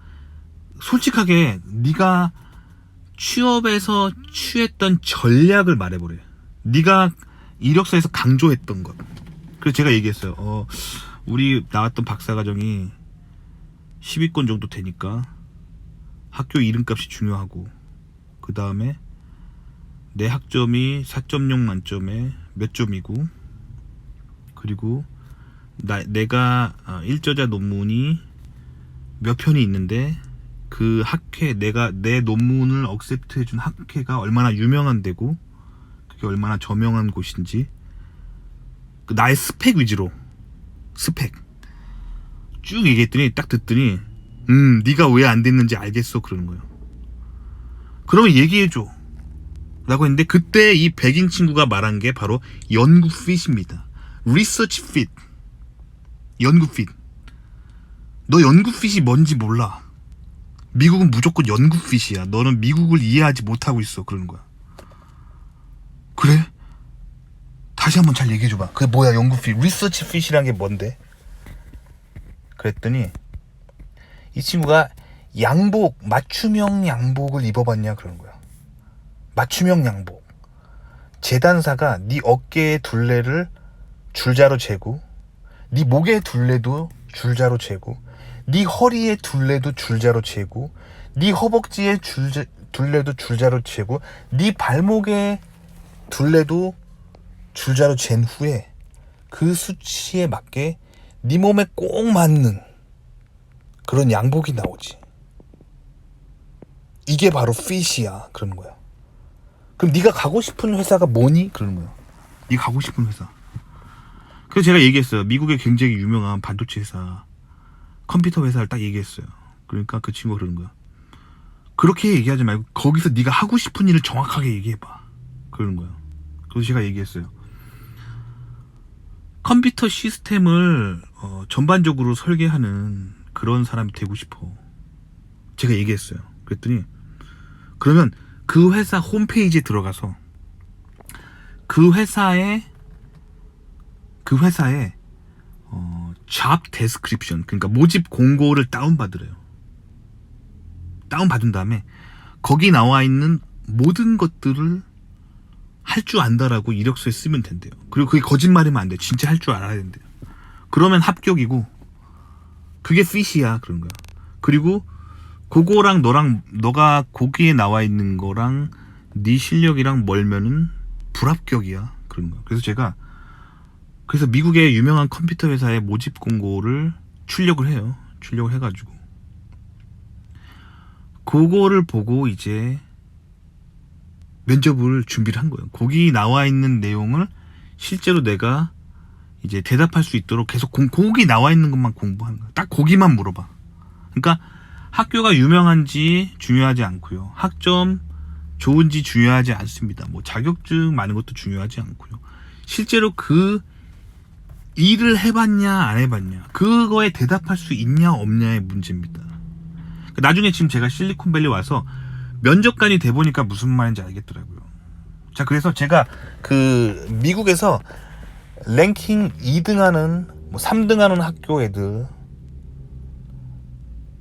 솔직하게 네가 취업에서 취했던 전략을 말해보래. 네가 이력서에서 강조했던 것. 그래서 제가 얘기했어요. 우리 나왔던 박사과정이 10위권 정도 되니까 학교 이름값이 중요하고, 그 다음에 내 학점이 4.0 만점에 몇 점이고, 그리고 내가 일저자 논문이 몇 편이 있는데 그 학회, 내가 내 논문을 억셉트 해준 학회가 얼마나 유명한 데고 그게 얼마나 저명한 곳인지, 나의 스펙 위주로 스펙 쭉 얘기했더니 딱 듣더니 네가 왜 안 됐는지 알겠어 그러는 거예요. 그러면 얘기해줘 라고 했는데, 그때 이 백인 친구가 말한 게 바로 연구 핏입니다. 리서치 핏. 연구 핏. 너 연구 핏이 뭔지 몰라. 미국은 무조건 연구 핏이야. 너는 미국을 이해하지 못하고 있어 그러는 거야. 그래? 다시 한번 잘 얘기해줘봐. 그게 뭐야 연구 핏. 리서치 핏이란 게 뭔데? 그랬더니 이 친구가 양복, 맞춤형 양복을 입어봤냐 그러는 거야. 맞춤형 양복. 재단사가 네 어깨의 둘레를 줄자로 재고, 네 목의 둘레도 줄자로 재고, 네 허리의 둘레도 줄자로 재고, 네 허벅지의 둘레도 줄자로 재고, 네 발목의 둘레도 줄자로 잰 후에 그 수치에 맞게 네 몸에 꼭 맞는 그런 양복이 나오지. 이게 바로 핏이야 그러는 거야. 그럼 네가 가고 싶은 회사가 뭐니? 그러는 거야. 네가 가고 싶은 회사. 그래서 제가 얘기했어요. 미국의 굉장히 유명한 반도체 회사, 컴퓨터 회사를 딱 얘기했어요. 그러니까 그 친구가 그러는 거야. 그렇게 얘기하지 말고 거기서 네가 하고 싶은 일을 정확하게 얘기해봐 그러는 거야. 그래서 제가 얘기했어요. 컴퓨터 시스템을 전반적으로 설계하는 그런 사람이 되고 싶어. 제가 얘기했어요. 그랬더니 그러면 그 회사 홈페이지에 들어가서 그 회사의 job description, 그러니까 모집 공고를 다운받으래요. 다운받은 다음에 거기 나와 있는 모든 것들을 할 줄 안다라고 이력서에 쓰면 된대요. 그리고 그게 거짓말이면 안 돼. 진짜 할 줄 알아야 된대요. 그러면 합격이고 그게 핏이야 그런 거야. 그리고 그거랑 너가 거기에 나와 있는 거랑 네 실력이랑 멀면은 불합격이야 그런 거야. 그래서 미국의 유명한 컴퓨터 회사의 모집 공고를 출력을 해요. 출력을 해가지고 그거를 보고 이제 면접을 준비를 한 거예요. 거기 나와 있는 내용을 실제로 내가 이제 대답할 수 있도록 계속 거기 나와 있는 것만 공부하는 거야. 딱 거기만 물어봐. 그러니까 학교가 유명한지 중요하지 않고요. 학점 좋은지 중요하지 않습니다. 뭐 자격증 많은 것도 중요하지 않고요. 실제로 그 일을 해봤냐 안 해봤냐, 그거에 대답할 수 있냐 없냐의 문제입니다. 나중에 지금 제가 실리콘밸리 와서 면접관이 돼보니까 무슨 말인지 알겠더라고요. 자, 그래서 제가 그 미국에서 랭킹 2등 하는, 뭐 3등 하는 학교 애들,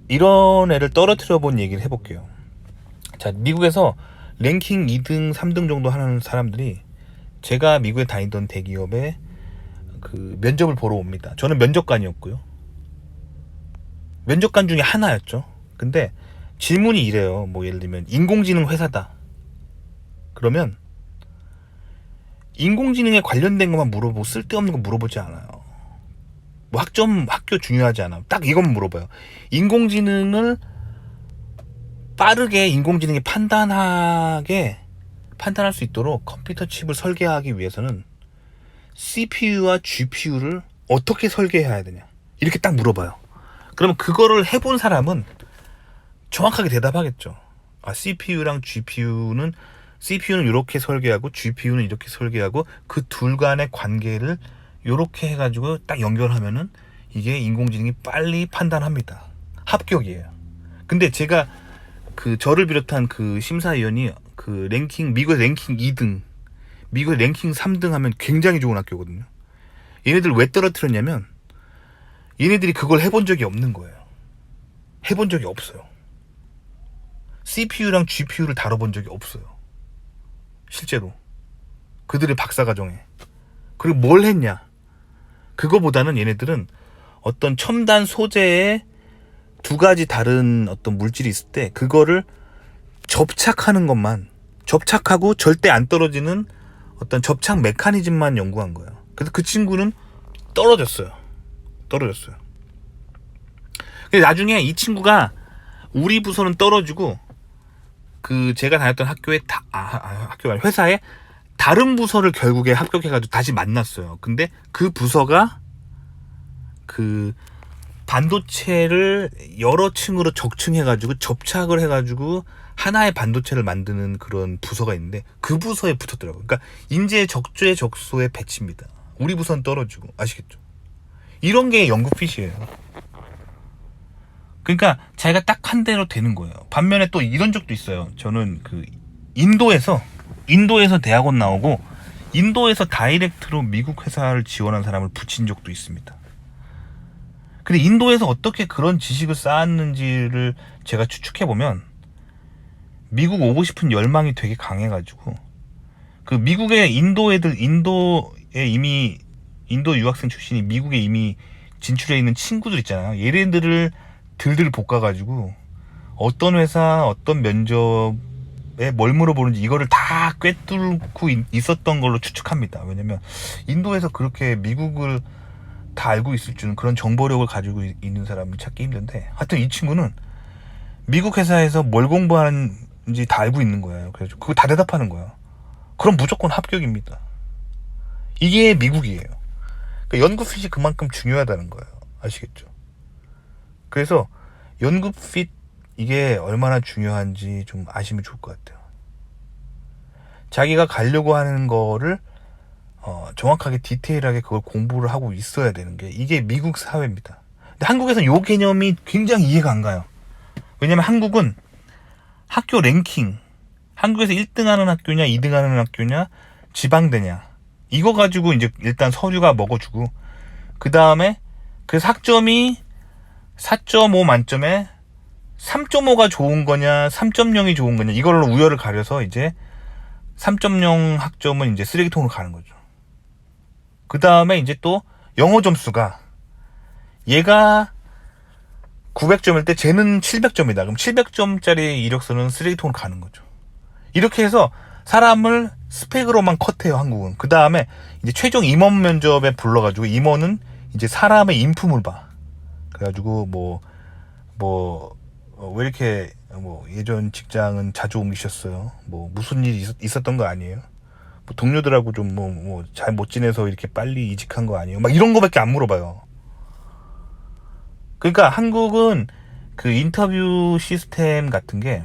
이런 애를 떨어뜨려 본 얘기를 해볼게요. 자, 미국에서 랭킹 2등, 3등 정도 하는 사람들이 제가 미국에 다니던 대기업에 그 면접을 보러 옵니다. 저는 면접관이었고요. 면접관 중에 하나였죠. 근데 질문이 이래요. 뭐 예를 들면 인공지능 회사다. 그러면 인공지능에 관련된 것만 물어보고 쓸데없는 거 물어보지 않아요. 뭐 학교 중요하지 않아요. 딱 이것만 물어봐요. 인공지능을 빠르게 인공지능이 판단할 수 있도록 컴퓨터 칩을 설계하기 위해서는 CPU와 GPU를 어떻게 설계해야 되냐, 이렇게 딱 물어봐요. 그러면 그거를 해본 사람은 정확하게 대답하겠죠. CPU랑 GPU는 CPU는 이렇게 설계하고 GPU는 이렇게 설계하고 그 둘 간의 관계를 이렇게 해가지고 딱 연결하면은 이게 인공지능이 빨리 판단합니다. 합격이에요. 근데 제가 그 저를 비롯한 그 심사위원이 그 랭킹, 미국의 랭킹 2등, 미국의 랭킹 3등 하면 굉장히 좋은 학교거든요. 얘네들 왜 떨어뜨렸냐면 얘네들이 그걸 해본 적이 없는 거예요. 해본 적이 없어요. CPU랑 GPU를 다뤄본 적이 없어요. 실제로. 그들의 박사과정에. 그리고 뭘 했냐? 그거보다는 얘네들은 어떤 첨단 소재에 두 가지 다른 어떤 물질이 있을 때 그거를 접착하는 것만, 접착하고 절대 안 떨어지는 어떤 접착 메커니즘만 연구한 거예요. 그래서 그 친구는 떨어졌어요. 근데 나중에 이 친구가 우리 부서는 떨어지고 그 제가 다녔던 학교에 학교가 아니라 회사에 다른 부서를 결국에 합격해가지고 다시 만났어요. 근데 그 부서가 그 반도체를 여러 층으로 적층해가지고 접착을 해가지고 하나의 반도체를 만드는 그런 부서가 있는데 그 부서에 붙었더라고요. 그러니까 인재 적조의 적소의 배치입니다. 우리 부서는 떨어지고. 아시겠죠? 이런 게 연구핏이에요. 그러니까 자기가 딱 한 대로 되는 거예요. 반면에 또 이런 적도 있어요. 저는 그 인도에서 대학원 나오고 인도에서 다이렉트로 미국 회사를 지원한 사람을 붙인 적도 있습니다. 근데 인도에서 어떻게 그런 지식을 쌓았는지를 제가 추측해보면 미국 오고 싶은 열망이 되게 강해가지고 그 미국의 인도에 이미 인도 유학생 출신이 미국에 이미 진출해 있는 친구들 있잖아요. 얘네들을 들들 볶아가지고 어떤 회사 어떤 면접에 뭘 물어보는지 이거를 다 꿰뚫고 있었던 걸로 추측합니다. 왜냐면 인도에서 그렇게 미국을 다 알고 있을 줄은, 그런 정보력을 가지고 있는 사람을 찾기 힘든데, 하여튼 이 친구는 미국 회사에서 뭘 공부하는지 다 알고 있는 거예요. 그래서 그거 다 대답하는 거예요. 그럼 무조건 합격입니다. 이게 미국이에요. 그러니까 연구핏이 그만큼 중요하다는 거예요. 아시겠죠? 그래서 연구핏 이게 얼마나 중요한지 좀 아시면 좋을 것 같아요. 자기가 가려고 하는 거를 정확하게 디테일하게 그걸 공부를 하고 있어야 되는 게 이게 미국 사회입니다. 근데 한국에서는 이 개념이 굉장히 이해가 안 가요. 왜냐면 한국은 학교 랭킹, 한국에서 1등 하는 학교냐 2등 하는 학교냐 지방대냐 이거 가지고 이제 일단 서류가 먹어주고, 그 다음에 그래서 학점이 4.5 만점에 3.5가 좋은 거냐 3.0이 좋은 거냐 이걸로 우열을 가려서 이제 3.0 학점은 이제 쓰레기통으로 가는 거죠. 그 다음에 이제 또 영어 점수가 얘가 900점일 때 쟤는 700점이다. 그럼 700점짜리 이력서는 쓰레기통으로 가는 거죠. 이렇게 해서 사람을 스펙으로만 컷해요, 한국은. 그 다음에 이제 최종 임원 면접에 불러가지고 임원은 이제 사람의 인품을 봐. 그래가지고 왜 이렇게 예전 직장은 자주 옮기셨어요? 무슨 일이 있었던 거 아니에요? 동료들하고 좀 잘 못 지내서 이렇게 빨리 이직한 거 아니에요? 막 이런 거밖에 안 물어봐요. 그러니까 한국은 그 인터뷰 시스템 같은 게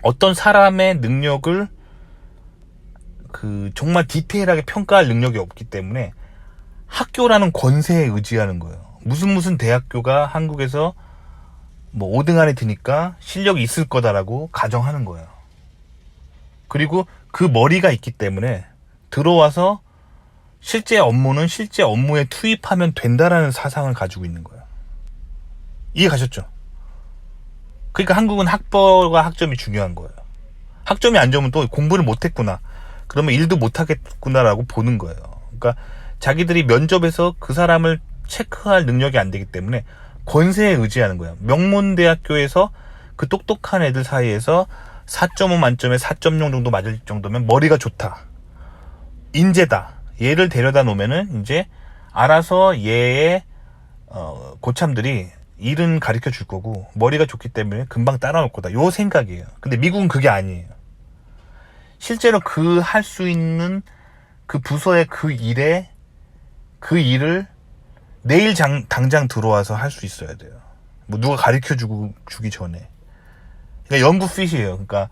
어떤 사람의 능력을 그 정말 디테일하게 평가할 능력이 없기 때문에 학교라는 권세에 의지하는 거예요. 무슨 대학교가 한국에서 5등 안에 드니까 실력이 있을 거다라고 가정하는 거예요. 그리고 그 머리가 있기 때문에 들어와서 실제 업무는 실제 업무에 투입하면 된다라는 사상을 가지고 있는 거예요. 이해 가셨죠? 그러니까 한국은 학벌과 학점이 중요한 거예요. 학점이 안 좋으면 또 공부를 못했구나, 그러면 일도 못하겠구나라고 보는 거예요. 그러니까 자기들이 면접에서 그 사람을 체크할 능력이 안 되기 때문에 권세에 의지하는 거예요. 명문대학교에서 그 똑똑한 애들 사이에서 4.5 만점에 4.0 정도 맞을 정도면 머리가 좋다, 인재다, 얘를 데려다 놓으면은 이제 알아서 얘의 고참들이 일은 가르쳐 줄 거고 머리가 좋기 때문에 금방 따라올 거다, 요 생각이에요. 근데 미국은 그게 아니에요. 실제로 그 할 수 있는 그 부서의 그 일을 내일 당장 들어와서 할 수 있어야 돼요. 누가 가르쳐 주기 전에. 그러니까 연구 핏이에요. 그러니까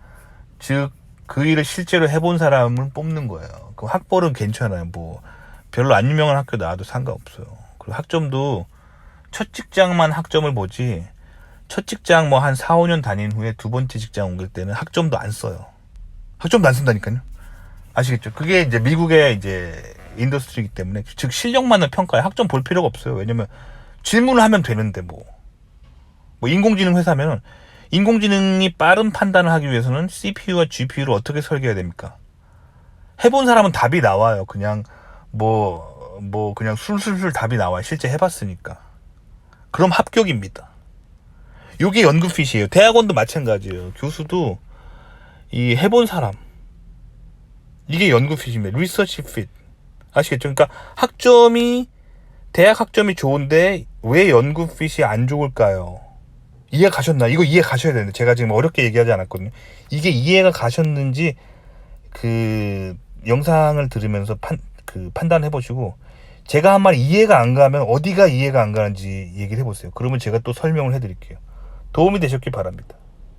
즉 그 일을 실제로 해본 사람을 뽑는 거예요. 그 학벌은 괜찮아요. 뭐 별로 안 유명한 학교 나와도 상관없어요. 그리고 학점도 첫 직장만 학점을 보지, 첫 직장 뭐 한 4, 5년 다닌 후에 두 번째 직장 옮길 때는 학점도 안 써요. 학점도 안 쓴다니까요. 아시겠죠? 그게 이제 미국의 이제 인더스트리이기 때문에, 즉 실력만을 평가해. 학점 볼 필요가 없어요. 왜냐면 질문을 하면 되는데, 뭐 인공지능 회사면 인공지능이 빠른 판단을 하기 위해서는 CPU와 GPU를 어떻게 설계해야 됩니까? 해본 사람은 답이 나와요. 그냥 그냥 술술술 답이 나와요. 실제 해봤으니까. 그럼 합격입니다. 요게 연구핏이에요. 대학원도 마찬가지예요. 교수도 이 해본 사람, 이게 연구핏입니다. 리서치 핏. 아시겠죠? 그러니까 대학 학점이 좋은데 왜 연구핏이 안 좋을까요? 이해 가셨나? 이거 이해 가셔야 되는데, 제가 지금 어렵게 얘기하지 않았거든요. 이게 이해가 가셨는지 그 영상을 들으면서 판단해 보시고, 제가 한 말 이해가 안 가면 어디가 이해가 안 가는지 얘기를 해보세요. 그러면 제가 또 설명을 해드릴게요. 도움이 되셨길 바랍니다.